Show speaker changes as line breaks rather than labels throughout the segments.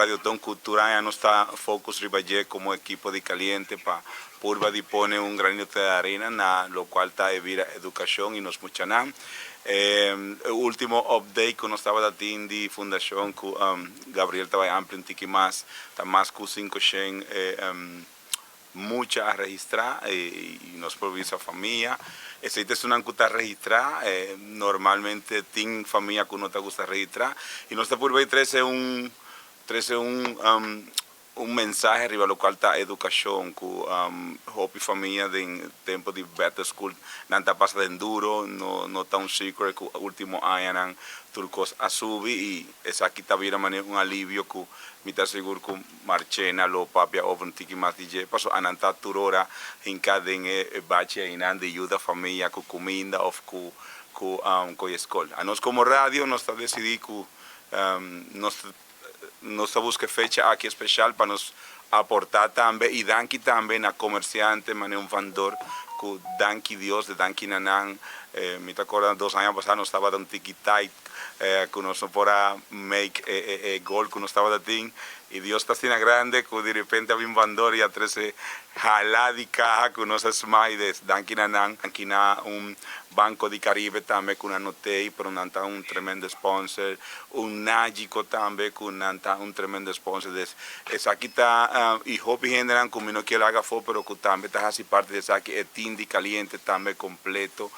Radiothon Cultura no está focus ribaye como equipo de Caliente para purba dispone un granito de arena na lo cual está evira educación y nos muchanan. Último update que nos estaba dando de Fundacion que Gabriel estaba amplio en tiki más, está más que 5 mucha a registrar y nos provisa familia. Esta es una que está registrada, normalmente tiene familia que no te gusta registrar y nos está por ver 13 un mensaje arriba lo cual está educación que hopi familia de tiempo de better school nanta pasa de enduro no está un secret que último año turcos a subir y esa aquí está bien un alivio que me está seguro que marchena lo papia o un tiki más DJ paso ananta turora en cada bache inan de yuda familia que Comunidad of que scol a nos como radio nos está decidido que nos busca fecha aquí especial para nos aportar también y danki también a comerciante, un vendedor que danki Dios, de danki nanan. Me acuerdo 2 años pasados nos estaba dando tiki tight, que nos podía make gol, que nos estaba dando y Dios está haciendo grande, que de repente había un vendedor y a 13 jalá de caja que nos esmaides, danki nanan, danki na un Banco de Caribe también con una notei, pero un tremendo sponsor, un Nagico también con un tremendo sponsor. Es aquí está, y hopi generan como no quiero haga fo, pero que también está así parte de esa aquí, el tindi caliente también completo,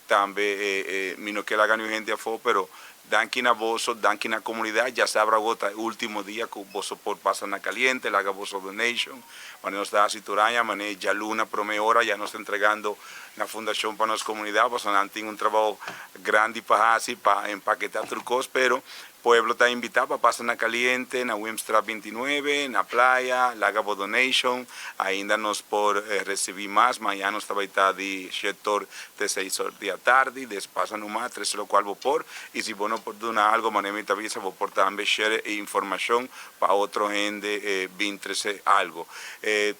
también, mi no quiero haga ni gente a fo, pero danki na boso, danki na comunidad, ya sabrá gota el último día que boso por pasa na caliente, la haga boso donation, mané nos da así turaña, mané ya luna, prome hora, ya nos está entregando la Fundacion para nuestra comunidad, pues tiene un trabajo grande para hasi, para empaquetar trucos, pero pueblo está invitado para pasar na Caliente, na Wimstra 29, na playa, la haga donation, ainda nos por recibir más, mañana nos estaba de sector de 6 horas de la tarde, después nomás 3 lo cual por, y si vos no por donar algo, mañana me avisa, vos por también share información para otro gente, 23 algo.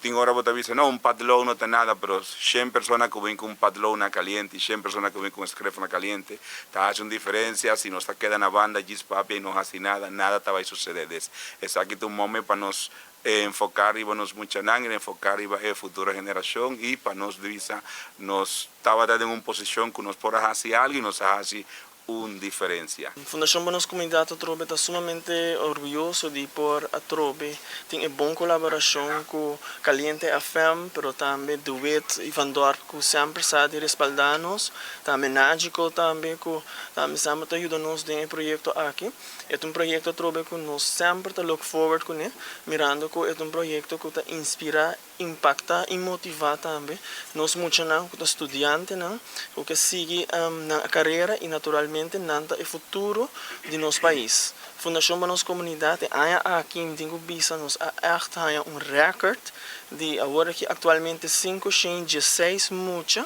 Tengo ahora vos te avisa, no, un padlón no está nada, pero 100 personas que ven con un padlón na Caliente y 100 personas que ven con un scref na Caliente, está haciendo diferencia, si no está queda na banda, y no hace nada te va a suceder. Es aquí un momento para nos enfocar y nos muchanan, enfocar y la futura generación y para nos divisa, nos estaba dando en una posición que nos pueda hacer algo y nos hace una diferencia.
Fundación para nossa comunidade Atrobe está sumamente orgulhoso de por Atrobe tem boa colaboração com Caliente FM, pero também Duet e Vandor que sempre sabe respaldar-nos, também Nagico também que também sempre está ajudando-nos em projeto aqui. É projeto Atrobe que nós sempre está look forward com ele, mirando que é projeto que está inspira, impacta e motiva também nós muitos não que estudiantes não que sigue na carreira e naturalmente nanta o futuro de nosso país. Fundação para nossa comunidade aqui em Bisa nos echt recorde de agora que atualmente 516 mucha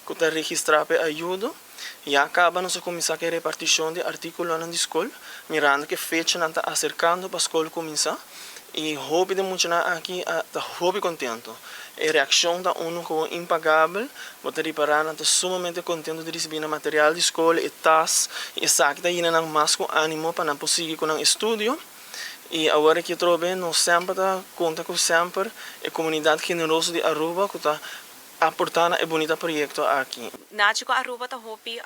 que está registrado para ajuda e acaba nossa começar a repartição de artículos na escola, mirando que fecha não está acercando para a escola começar. E hobby de muitos aqui está hobby contento. A reação da ONU como impagável, vou reparar está sumamente contente de receber material de escola e tas e sabe que está indo mais com ânimo para não conseguir com o estudo. E agora que trobe nós sempre tá conta com sempre a comunidade generosa de Aruba que está aportando um bonito projeto aqui.
Nagico Aruba está hobby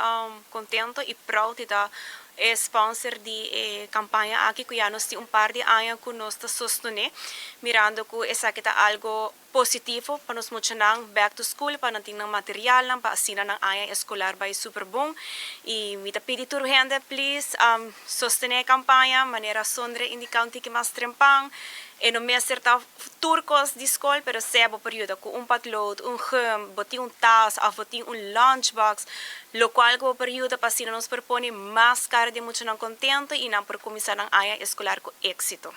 contento e proud da sponsor de campanha aqui que já nos tem par de anos que nós está sustentando, mirando que essa que está algo positivo para nos motivar back to school para não ter material para assinar na área escolar vai super bom e me tá pedir urgente please sostener a campanha maneira sondre indicante que mais trempang e não me acertar turcos de escola, pero sebo período com patload, gum, botin tas, ou botin lunchbox, lo qual com período para nos propõe mais cara de muito não contento e não por começar a área escolar com êxito.